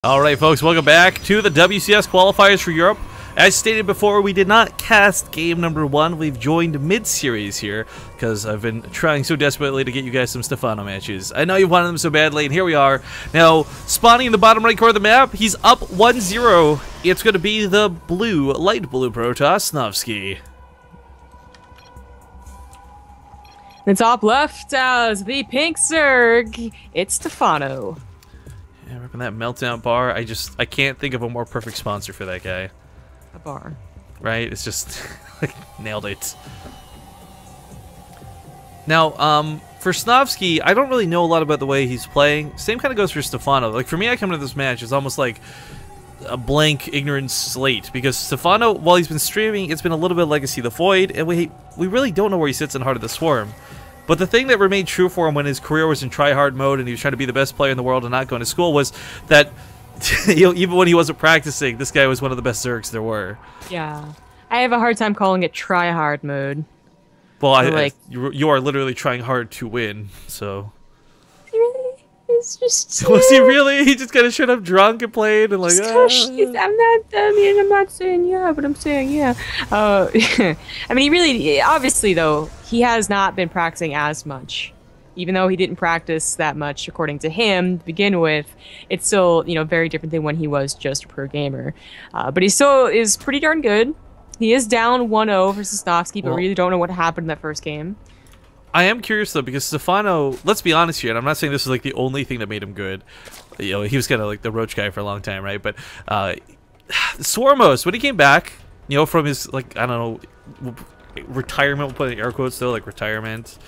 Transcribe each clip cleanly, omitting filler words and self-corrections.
Alright folks, welcome back to the WCS qualifiers for Europe. As stated before, we did not cast game number 1. We've joined mid-series here because I've been trying so desperately to get you guys some Stephano matches. I know you wanted them so badly, and here we are. Now, spawning in the bottom right corner of the map, he's up 1-0. It's going to be the blue, light blue Protoss, Snovski. The top left as the pink Zerg, it's Stephano. Yeah, ripping that meltdown bar. I can't think of a more perfect sponsor for that guy. A bar. Right? It's just, like, nailed it. Now, for Snovski, I don't really know a lot about the way he's playing. Same kind of goes for Stephano. Like, for me, I come into this match, it's almost like a blank, ignorant slate. Because Stephano, while he's been streaming, it's been a little bit Legacy the Void, and we really don't know where he sits in Heart of the Swarm. But the thing that remained true for him when his career was in try-hard mode and he was trying to be the best player in the world and not going to school was that even when he wasn't practicing, this guy was one of the best Zergs there were. Yeah. I have a hard time calling it try-hard mode. Well, you are literally trying hard to win, so... Really? It's just... Was he really? He just kind of showed up drunk and played and like... I'm not, I'm not saying yeah, but I'm saying yeah. I mean, he really... Obviously, though, he has not been practicing as much. Even though he didn't practice that much, according to him, to begin with, it's still, you know, very different than when he was just a pro gamer. But he still is pretty darn good. He is down 1-0 versus Snovski, but really don't know what happened in that first game. I am curious, though, because Stephano, let's be honest here, and I'm not saying this is, like, the only thing that made him good. You know, he was kind of, like, the roach guy for a long time, right? But, Swarmos, when he came back, you know, from his, like, I don't know, retirement, we'll put in air quotes, though, like, retirement,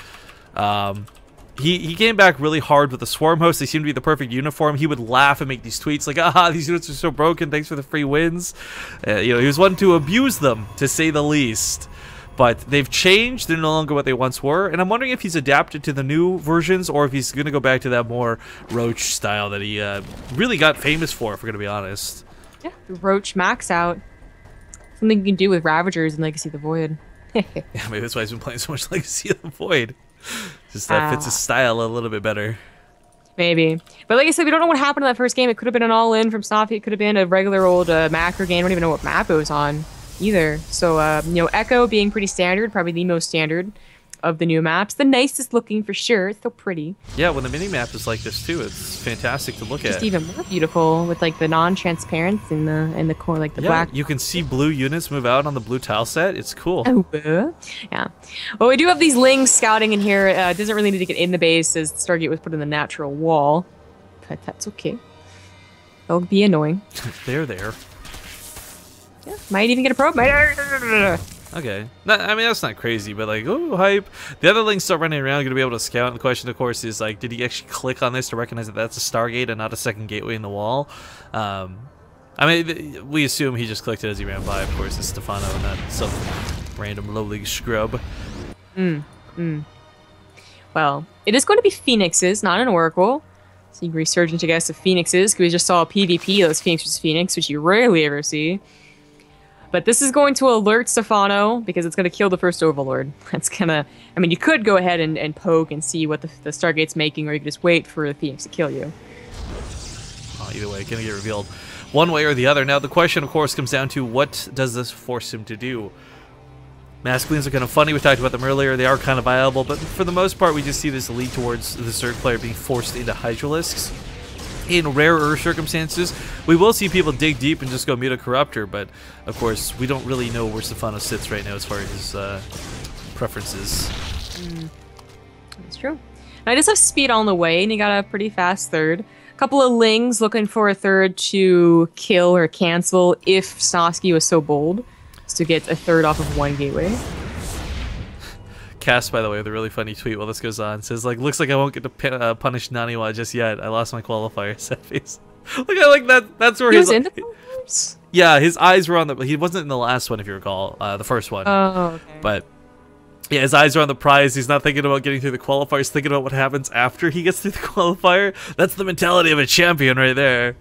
He came back really hard with the Swarm host. They seemed to be the perfect uniform. He would laugh and make these tweets like, "Ah, these units are so broken. Thanks for the free wins." You know, he was one to abuse them, to say the least. But they've changed. They're no longer what they once were. And I'm wondering if he's adapted to the new versions or if he's going to go back to that more Roach style that he really got famous for, if we're going to be honest. Yeah, the Roach max out. Something you can do with Ravagers and Legacy of the Void. Yeah, maybe that's why he's been playing so much Legacy of the Void. Just that fits his style a little bit better. Maybe. But like I said, we don't know what happened in that first game. It could have been an all-in from Snovski. It could have been a regular old macro game. I don't even know what map it was on either. So, you know, Echo being pretty standard, probably the most standard of the new maps. The nicest looking for sure. It's so pretty. Yeah, when the mini-map is like this too, it's fantastic to look at. Just even more beautiful with like the non-transparency in the core, like the black. You can see blue units move out on the blue tile set. It's cool. Oh, yeah. Well, we do have these Lings scouting in here. It doesn't really need to get in the base as the Stargate was put in the natural wall. But that's okay. They'll be annoying. They're there. Yeah, might even get a probe. Okay. I mean, that's not crazy, but like, oh, hype. The other Lings start running around, going to be able to scout. And the question, of course, is like, did he actually click on this to recognize that that's a Stargate and not a second gateway in the wall? I mean, we assume he just clicked it as he ran by. Of course, it's Stephano and not some random low league scrub. Well, it is going to be Phoenixes, not an Oracle. So you resurgent, I guess, of Phoenixes, because we just saw a PvP, those Phoenix vs. Phoenix, which you rarely ever see. But this is going to alert Stephano, because it's going to kill the first Overlord. That's gonna... I mean, you could go ahead and poke and see what the Stargate's making, or you could just wait for the Phoenix to kill you. Either way, gonna get revealed one way or the other. Now, the question, of course, comes down to what does this force him to do? Masculines are kind of funny. We talked about them earlier. They are kind of viable, but for the most part, we just see this lead towards the Zerg player being forced into Hydralisks. In rarer circumstances, we will see people dig deep and just go Muta Corruptor, but of course, we don't really know where Stephano sits right now as far as his preferences. That's true. And I just have speed on the way, and he got a pretty fast third. A couple of Lings looking for a third to kill or cancel if Snovski was so bold as to get a third off of one gateway. Cass, by the way, with a really funny tweet while this goes on, says, like, looks like I won't get to punish Naniwa just yet. I lost my qualifier. Sad face. Look, I like that. That's where he was in the qualifiers? Yeah, his eyes were on the... He wasn't in the last one, if you recall. The first one. Oh, okay. But, yeah, his eyes are on the prize. He's not thinking about getting through the qualifier. He's thinking about what happens after he gets through the qualifier. That's the mentality of a champion right there.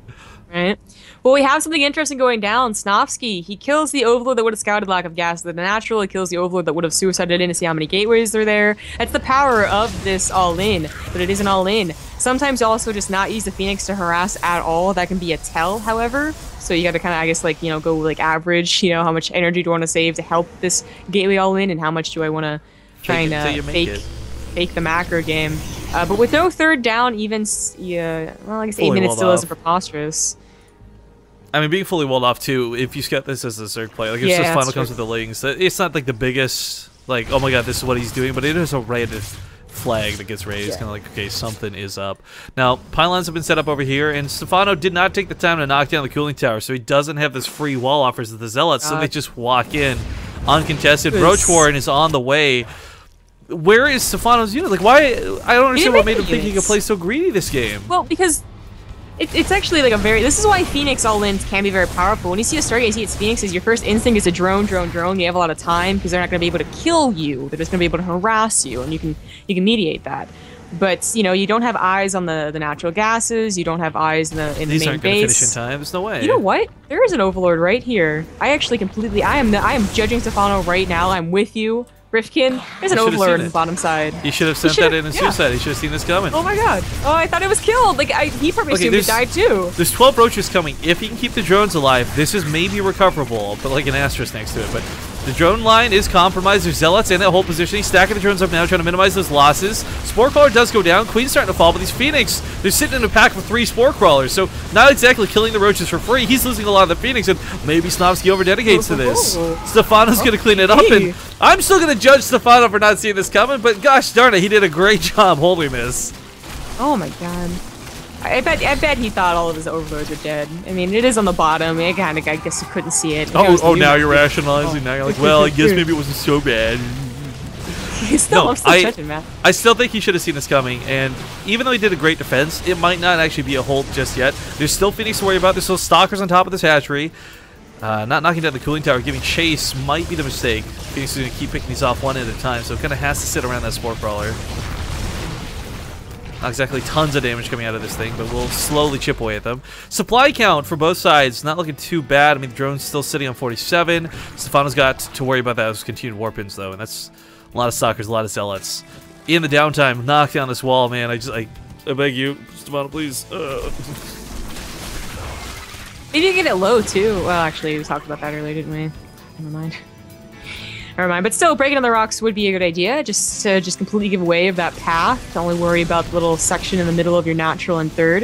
Right. Well, we have something interesting going down. Snovski, he kills the Overlord that would have scouted lack of gas to the natural. He kills the Overlord that would have suicided in to see how many gateways are there. That's the power of this all-in, but it isn't all-in. Sometimes you also just not use the Phoenix to harass at all. That can be a tell, however. So you got to kind of, I guess, like, you know, go like average, you know, how much energy do I want to save to help this gateway all-in, and how much do I want to try and fake the macro game. But with no third down, even, well, I guess 8 minutes still isn't preposterous. I mean, being fully walled off, too, if you scout this as a Zerg play, like, if this final comes with the Lings, it's not, like, the biggest, like, oh my god, this is what he's doing, but it is a red flag that gets raised, kind of like, okay, something is up. Now, pylons have been set up over here, and Stephano did not take the time to knock down the cooling tower, so he doesn't have this free wall offers of the Zealots, so they just walk in uncontested. Roach Warren is on the way. Where is Stephano's unit? Like, why? I don't understand what made him think he could play so greedy this game. Well, because it's actually like a very... This is why Phoenix all-ins can be very powerful. When you see a Stargate, you see it's Phoenixes, your first instinct is to drone. You have a lot of time because they're not going to be able to kill you. They're just going to be able to harass you, and you can mediate that. But, you know, you don't have eyes on the natural gases. You don't have eyes in the main base. These aren't going to finish in time. There's no way. You know what? There is an Overlord right here. I actually completely... I am judging Stephano right now. I'm with you. Rifkin, there's an Overlord on the bottom side. He should have sent that in suicide. He should have seen this coming. Oh my god. Oh, I thought it was killed. Like, he probably assumed he died too. There's 12 roaches coming. If he can keep the drones alive, this is maybe recoverable. Put like an asterisk next to it. But the drone line is compromised. There's Zealots in that whole position. He's stacking the drones up now, trying to minimize those losses. Spore Crawler does go down. Queen's starting to fall, but these Phoenix, they're sitting in a pack of 3 Spore Crawlers. So not exactly killing the roaches for free. He's losing a lot of the Phoenix, and maybe Snovski over-dedicates to this. Stephano's going to clean it up, and I'm still going to judge Stephano for not seeing this coming, but gosh darn it, he did a great job holding this. Oh my god. I bet he thought all of his Overlords were dead. I mean, it is on the bottom. I guess you couldn't see it. Oh, now you're rationalizing. Now you're like, well, I guess maybe it wasn't so bad. I'm still judging, man. I still think he should have seen this coming, and even though he did a great defense, it might not actually be a hold just yet. There's still Phoenix to worry about. There's still Stalkers on top of this hatchery. Not knocking down the cooling tower, giving chase might be the mistake. Phoenix is going to keep picking these off one at a time, so it kind of has to sit around that Spore Crawler. Not exactly tons of damage coming out of this thing, but we'll slowly chip away at them. Supply count for both sides, not looking too bad. I mean, the drone's still sitting on 47. Stephano's got to worry about that with continued warp-ins, though, and that's a lot of Stalkers, a lot of Zealots. In the downtime, knock down this wall, man. I beg you, Stephano, please. Maybe you get it low, too. Well, actually, we talked about that earlier, didn't we? Never mind. Never mind. But still, breaking on the rocks would be a good idea. Just to completely give away of that path. Only worry about the little section in the middle of your natural and third,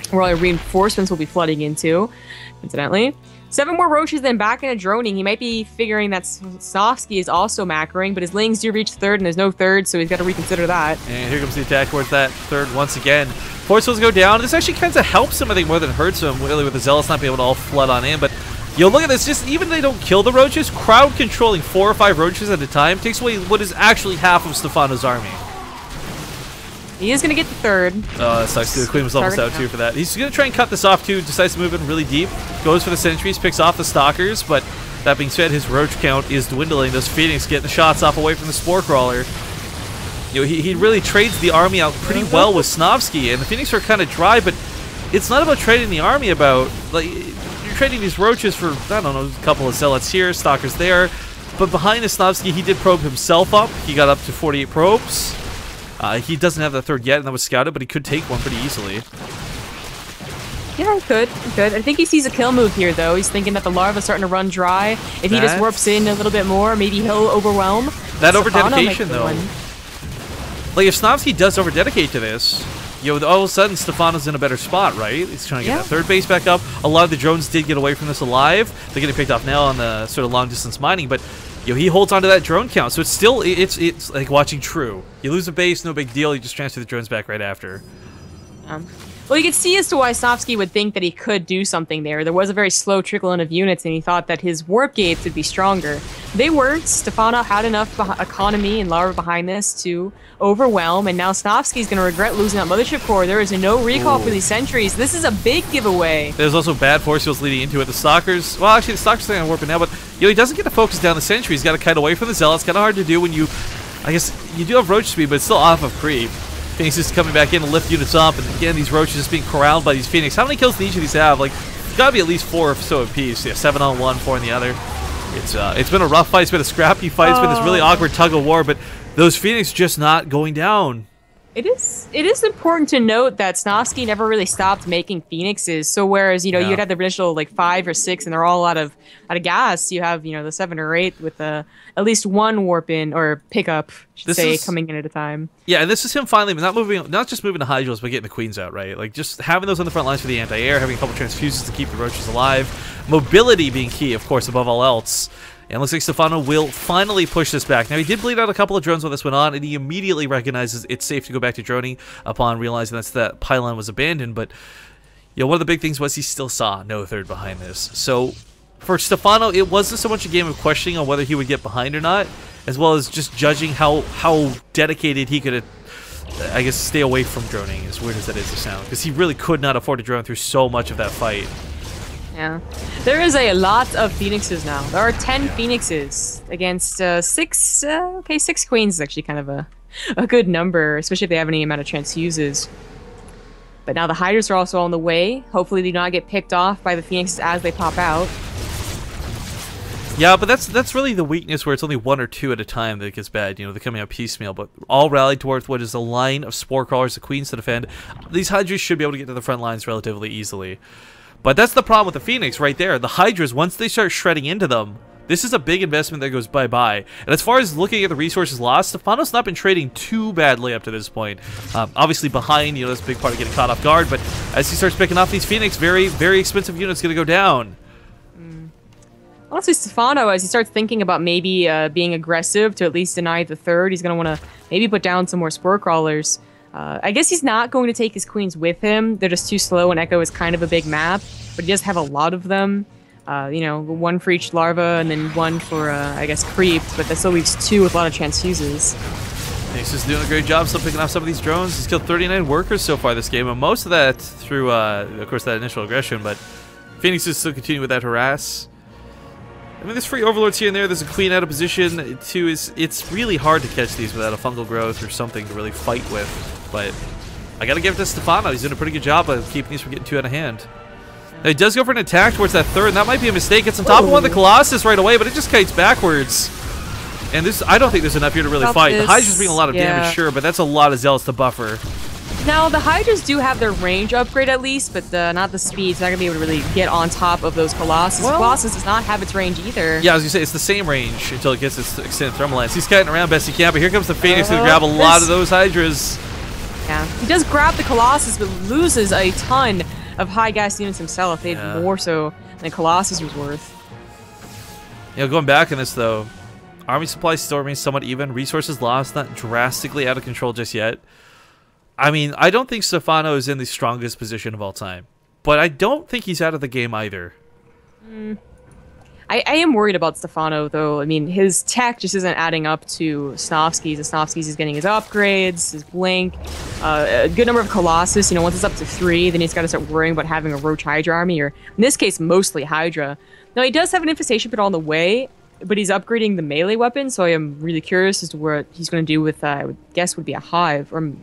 where all your reinforcements will be flooding into, incidentally. 7 more roaches, then back into droning. He might be figuring that Snovski is also macroing, but his Lings do reach third, and there's no third, so he's got to reconsider that. And here comes the attack towards that third once again. Force Fields go down. This actually kind of helps him, I think, more than hurts him, really, with the Zealots not being able to all flood on in. But, yo, look at this. Just even if they don't kill the roaches, crowd controlling 4 or 5 roaches at a time takes away what is actually half of Stephano's army. He is going to get the third. Oh, that sucks. The Queen was almost out, too, for that. He's going to try and cut this off, too. Decides to move in really deep. Goes for the sentries, picks off the Stalkers, but that being said, his roach count is dwindling. Those Phoenix getting the shots off away from the Spore Crawler. You know, he really trades the army out pretty well with Snovski, and the Phoenix are kind of dry, but it's not about trading the army about, like, you're trading these roaches for, I don't know, a couple of Zealots here, Stalkers there, but behind the Snovski, he did probe himself up. He got up to 48 probes. He doesn't have the third yet, and that was scouted, but he could take one pretty easily. Yeah, he could. I think he sees a kill move here, though. He's thinking that the larva's starting to run dry. If he just warps in a little bit more, maybe he'll overwhelm. That over-dedication, though. Like, if Snovski does over-dedicate to this, you know, all of a sudden, Stephano's in a better spot, right? He's trying to get that third base back up. A lot of the drones did get away from this alive. They're getting picked off now on the sort of long-distance mining, but you know, he holds on to that drone count, so it's still, it's like watching True. You lose a base, no big deal, you just transfer the drones back right after. Well, you can see as to why Snovski would think that he could do something there. There was a very slow trickle in of units, and he thought that his warp gates would be stronger. They weren't. Stephano had enough economy and larva behind this to overwhelm, and now Snovski's going to regret losing that mothership core. There is no recall for these sentries. This is a big giveaway. There's also bad force fields leading into it. The Stalkers, well, actually, the Stalkers are warping now, but you know, he doesn't get to focus down the sentries. He's got to kite away from the Zealots. Kind of hard to do when you, I guess, you do have roach speed, but it's still off of creep. Phoenix is coming back in to lift units up, and again, these roaches just being corralled by these Phoenix. How many kills do each of these have? Like, it's got to be at least 4 or so apiece. Yeah, 7 on one, 4 on the other. It's been a rough fight. It's been a scrappy fight. It's been this really awkward tug of war, but those Phoenix just not going down. It is important to note that Snovski never really stopped making Phoenixes. So whereas you'd have the initial like 5 or 6, and they're all out of gas, you have the 7 or 8 with at least one warp in or pickup, coming in at a time. Yeah, and this is him finally not just moving to Hydros, but getting the Queens out, right? Like just having those on the front lines for the anti-air, having a couple transfuses to keep the roaches alive, mobility being key, of course, above all else. And it looks like Stephano will finally push this back. Now, he did bleed out a couple of drones while this went on, and he immediately recognizes it's safe to go back to droning upon realizing that pylon was abandoned. But, one of the big things was he still saw no third behind this. So, for Stephano, it wasn't so much a game of questioning on whether he would get behind or not, as well as just judging how dedicated he could, I guess, stay away from droning, as weird as that is to sound. Because he really could not afford to drone through so much of that fight. Yeah. There is a lot of Phoenixes now. There are 10 Phoenixes against 6. 6 Queens is actually kind of a good number, especially if they have any amount of transfuses. But now the Hydras are also on the way. Hopefully they do not get picked off by the Phoenixes as they pop out. Yeah, but that's really the weakness where it's only 1 or 2 at a time that it gets bad. They're coming out piecemeal, but all rallied towards what is a line of Spore Crawlers, the Queens to defend. These Hydras should be able to get to the front lines relatively easily. But that's the problem with the Phoenix right there. The Hydras, once they start shredding into them, this is a big investment that goes bye-bye. And as far as looking at the resources lost, Stephano's not been trading too badly up to this point. Obviously behind, that's a big part of getting caught off guard, but as he starts picking off these Phoenix, very, very expensive units going to go down. Honestly, Stephano, as he starts thinking about maybe being aggressive to at least deny the third, he's going to want to maybe put down some more Spore Crawlers. I guess he's not going to take his Queens with him. They're just too slow, and Echo is kind of a big map, but he does have a lot of them. 1 for each larva, and then 1 for, I guess, creep, but that still leaves 2 with a lot of transfuses. He's just doing a great job still picking off some of these drones. He's killed 39 workers so far this game, and most of that through, of course, that initial aggression, but Phoenix is still continuing with that harass. I mean, there's free overlords here and there. There's a queen out of position. Too, it's really hard to catch these without a fungal growth or something to really fight with. But I gotta give it to Stephano. He's doing a pretty good job of keeping these from getting too out of hand. Now, he does go for an attack towards that third, and that might be a mistake. It's on top of one of the Colossus right away, but it just kites backwards. And I don't think there's enough here to really fight. The Hydra's being a lot of damage, sure, but that's a lot of Zealots to buffer. Now, the Hydras do have their range upgrade at least, but not the speed. It's not going to be able to really get on top of those Colossus. Well, Colossus does not have its range either. Yeah, as you say, it's the same range until it gets its extended thermal lance. He's kiting around best he can, but here comes the Phoenix to grab a lot of those Hydras. Yeah, he does grab the Colossus, but loses a ton of high gas units himself. They had more so than Colossus was worth. Going back in this, though, army supply still remains somewhat even. Resources lost, not drastically out of control just yet. I mean, I don't think Stephano is in the strongest position of all time, but I don't think he's out of the game either. I am worried about Stephano, though. I mean, his tech just isn't adding up to Snovski's. Snovski's is getting his upgrades, his blink, a good number of Colossus. Once it's up to 3, then he's got to start worrying about having a Roach Hydra army, or in this case, mostly Hydra. Now, he does have an Infestation Pit on the way, but he's upgrading the melee weapon, so I am really curious as to what he's going to do with, I would guess, would be a Hive, or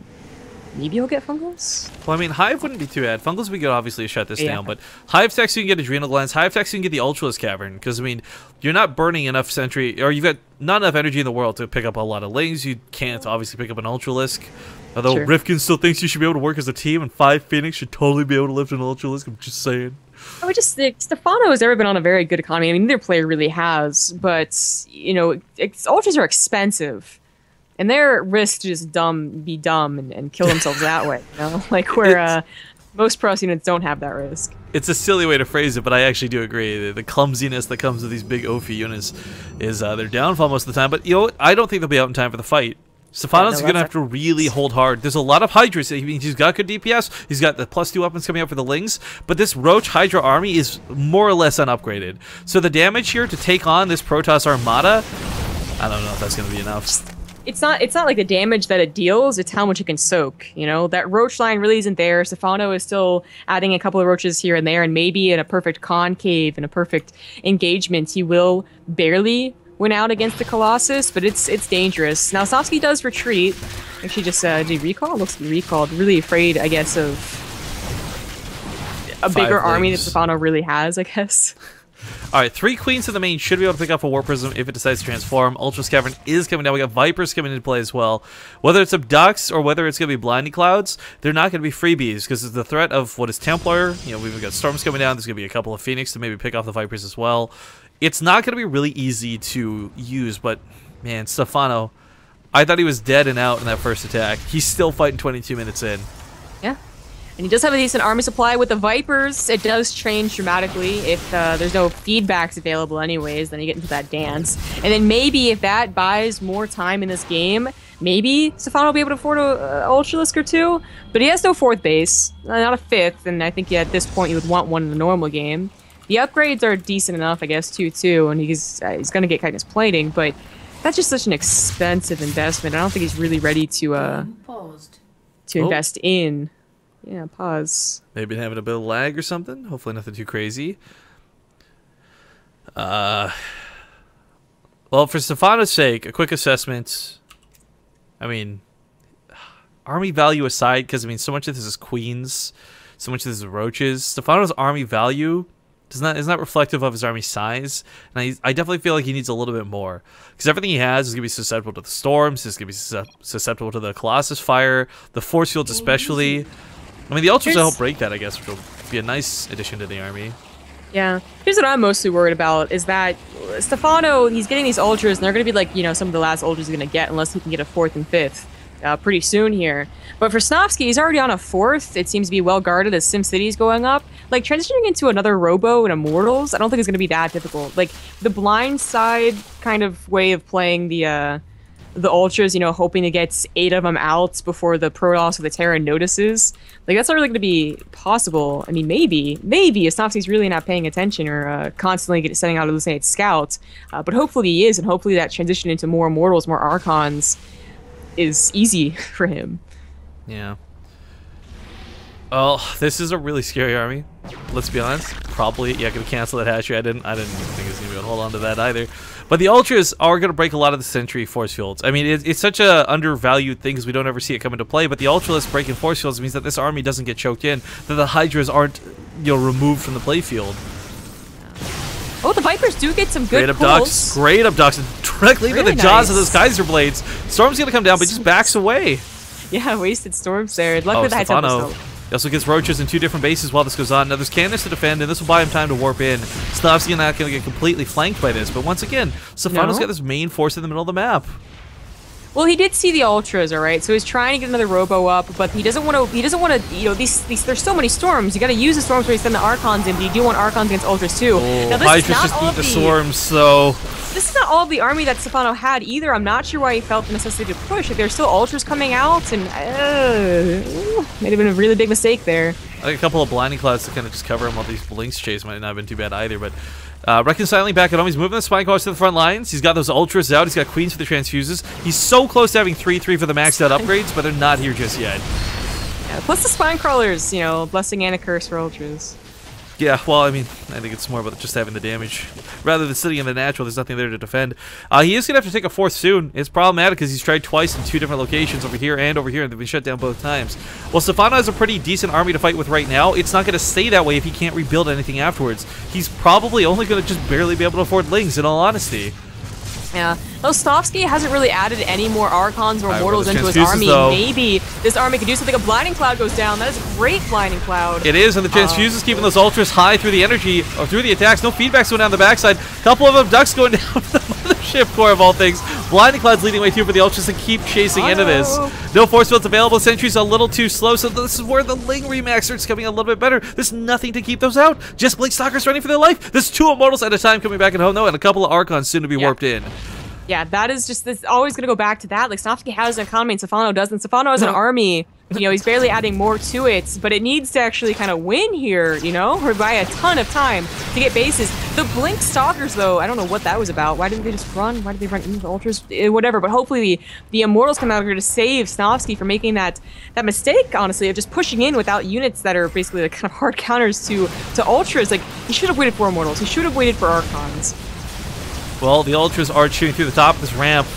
maybe he'll get Fungals? Well, I mean, Hive wouldn't be too bad. Fungals would obviously shut this down, but Hive Techs you can get Adrenal Glands. Hive Techs you can get the Ultralisk Cavern, because, I mean, you're not burning enough Sentry, or you've got not enough energy in the world to pick up a lot of Lings. You can't, obviously, pick up an Ultralisk. Although Rifkin still thinks you should be able to work as a team, and 5 Phoenix should totally be able to lift an Ultralisk. I'm just saying. I just think Stephano has never been on a very good economy. I mean, neither player really has, but, Ultras are expensive. And they're at risk to just be dumb and kill themselves that way, Like where most Protoss units don't have that risk. It's a silly way to phrase it, but I actually do agree. The clumsiness that comes with these big OFI units is their downfall most of the time. But, I don't think they'll be out in time for the fight. Stephano's going to have to really hold hard. There's a lot of Hydras. He's got good DPS. He's got the +2 weapons coming out for the Lings. But this Roach Hydra army is more or less unupgraded. So the damage here to take on this Protoss Armada, I don't know if that's going to be enough. It's not like the damage that it deals, it's how much it can soak, That Roach line really isn't there. Stephano is still adding a couple of Roaches here and there, and maybe in a perfect concave, in a perfect engagement, he will barely win out against the Colossus, but it's dangerous. Now Snovski does retreat. Actually, just did he recall? Looks like he recalled. Really afraid, I guess, of a bigger army that Stephano really has, I guess. Alright, 3 queens in the main should be able to pick up a War Prism if it decides to transform. Ultra Cavern is coming down. We got Vipers coming into play as well. Whether it's Abducts or whether it's going to be Blinding Clouds, they're not going to be freebies because there's the threat of what is Templar. You know, we've got Storms coming down. There's going to be a couple of Phoenix to maybe pick off the Vipers as well. It's not going to be really easy to use, but man, Stephano, I thought he was dead and out in that first attack. He's still fighting 22 minutes in. Yeah. And he does have a decent army supply with the Vipers. It does change dramatically if there's no feedbacks available anyways, then you get into that dance. And then maybe if that buys more time in this game, maybe Stephano will be able to afford a Ultralisk or 2, but he has no 4th base, not a 5th, and I think at this point you would want one in the normal game. The upgrades are decent enough, I guess, too, and he's going to get Chitinous Plating, but that's just such an expensive investment. I don't think he's really ready to invest in. Yeah, pause. Maybe having a bit of lag or something. Hopefully nothing too crazy. Well, for Stephano's sake, a quick assessment. I mean, army value aside, because I mean, so much of this is queens, so much of this is roaches. Stephano's army value is not reflective of his army size, and I definitely feel like he needs a little bit more, because everything he has is going to be susceptible to the storms, is going to be susceptible to the Colossus fire, the force fields especially. I mean, the Ultras will help break that, I guess, which will be a nice addition to the army. Yeah. Here's what I'm mostly worried about, is that Stephano, he's getting these Ultras, and they're going to be like, you know, some of the last Ultras he's going to get, unless he can get a 4th and 5th pretty soon here. But for Snovski, he's already on a 4th. It seems to be well guarded as SimCity's going up. Like, transitioning into another Robo and Immortals, I don't think it's going to be that difficult. Like, the blind side kind of way of playing the Ultras, you know, hoping to get 8 of them out before the Protoss or the Terran notices. Like, that's not really going to be possible. I mean, maybe if Snovski's really not paying attention or constantly sending out hallucinated scouts. But hopefully he is, and hopefully that transition into more Immortals, more Archons is easy for him. Yeah. Oh, this is a really scary army. Let's be honest. Probably, yeah, gonna cancel that hatchery. I didn't think it was gonna be able to hold on to that either. But the Ultras are gonna break a lot of the Sentry force fields. I mean, it's such a undervalued thing because we don't ever see it come into play. But the Ultralisk breaking force fields means that this army doesn't get choked in. That the Hydras aren't, you know, removed from the playfield. Oh, the Vipers do get some good pulls. Great abducts directly into the jaws of those Geyser Blades. Storm's gonna come down, but just backs away. Yeah, wasted Storms there. Luckily the Stephano. He also gets Roaches in 2 different bases while this goes on. Now there's cannons to defend, and this will buy him time to warp in. Snovski not going to get completely flanked by this, but once again, Stephano's got this main force in the middle of the map. Well, he did see the Ultras, all right. So he's trying to get another Robo up, but he doesn't want to. He doesn't want to. You know, these. There's so many storms. You got to use the storms where you send the Archons in, but you do want Archons against Ultras too. Oh, now this is not just all the storms, so. This is not all of the army that Stephano had either. I'm not sure why he felt the necessity to push. Like, there's still Ultras coming out, and might have been a really big mistake there. Like a couple of Blinding Clouds to kind of just cover him while these Blinks chase might not have been too bad either, but. Reconciling back at home, he's moving the Spine Crawlers to the front lines. He's got those Ultras out. He's got Queens for the Transfuses. He's so close to having 3/3 for the maxed out upgrades, but they're not here just yet. Yeah, plus the Spine Crawlers, you know, blessing and a curse for Ultras. Yeah, well, I mean, I think it's more about just having the damage. Rather than sitting in the natural, there's nothing there to defend. He is going to have to take a 4th soon. It's problematic because he's tried twice in 2 different locations, over here, and they've been shut down both times. Well, Stephano has a pretty decent army to fight with right now. It's not going to stay that way if he can't rebuild anything afterwards. He's probably only going to just barely be able to afford Lings, in all honesty. Yeah. Though Snovski hasn't really added any more Archons or Immortals into his army. Though. Maybe this army could do something. A Blinding Cloud goes down. That is a great Blinding Cloud. It is, and the Transfuses keeping those Ultras high through the energy, or through the attacks. No feedbacks going down the backside. Couple of Abducts going down to the Mothership Core of all things. Blinding Cloud's leading way too for the Ultras and keep chasing into this. No force fields available. Sentry's a little too slow, so this is where the Ling Remax starts coming a little bit better. There's nothing to keep those out. Just Blink Stalkers running for their life. There's 2 Immortals at a time coming back at home, though, and a couple of Archons soon to be warped in. Yeah, that is just this. Always going to go back to that. Like, Snovski has an economy and Stephano doesn't. Stephano has an army. You know, he's barely adding more to it, but it needs to actually kind of win here, you know, or buy a ton of time to get bases. The Blink Stalkers, though, I don't know what that was about. Why didn't they just run? Why did they run into the Ultras? Whatever, but hopefully the Immortals come out here to save Snovski from making that mistake, honestly, of just pushing in without units that are basically the kind of hard counters to Ultras. Like, he should have waited for Immortals. He should have waited for Archons. Well, the Ultras are cheering through the top of this ramp,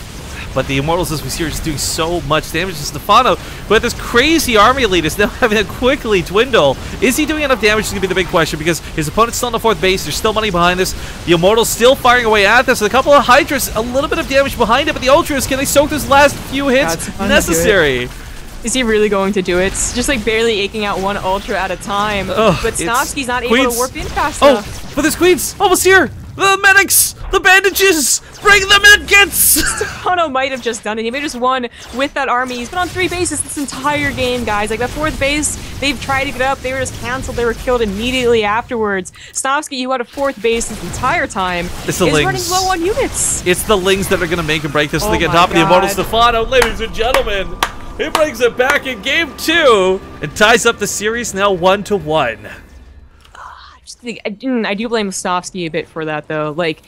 but the Immortals, as we see, are just doing so much damage to Stephano. But this crazy army lead is now having to quickly dwindle. Is he doing enough damage is going to be the big question, because his opponent's still on the 4th base. There's still money behind this. The Immortals still firing away at this. A couple of Hydras, a little bit of damage behind it, but the Ultras, can they soak those last few hits necessary? Is he really going to do it? It's just like barely eking out one Ultra at a time. Ugh, but Snovski's not able to warp in fast Oh, enough. but there's Queens almost here. The medics, the bandages, bring the medkits. Stephano might have just done it. He may have just won with that army. He's been on 3 bases this entire game, guys. Like that 4th base, they've tried to get up. They were just canceled. They were killed immediately afterwards. Snovski, who had a 4th base this entire time, is running low on units. It's the Lings that are going to make and break this. They get my top of the Immortal God. Stephano, ladies and gentlemen. He brings it back in game 2 and ties up the series now 1-1. I do blame Snovski a bit for that, though. Like,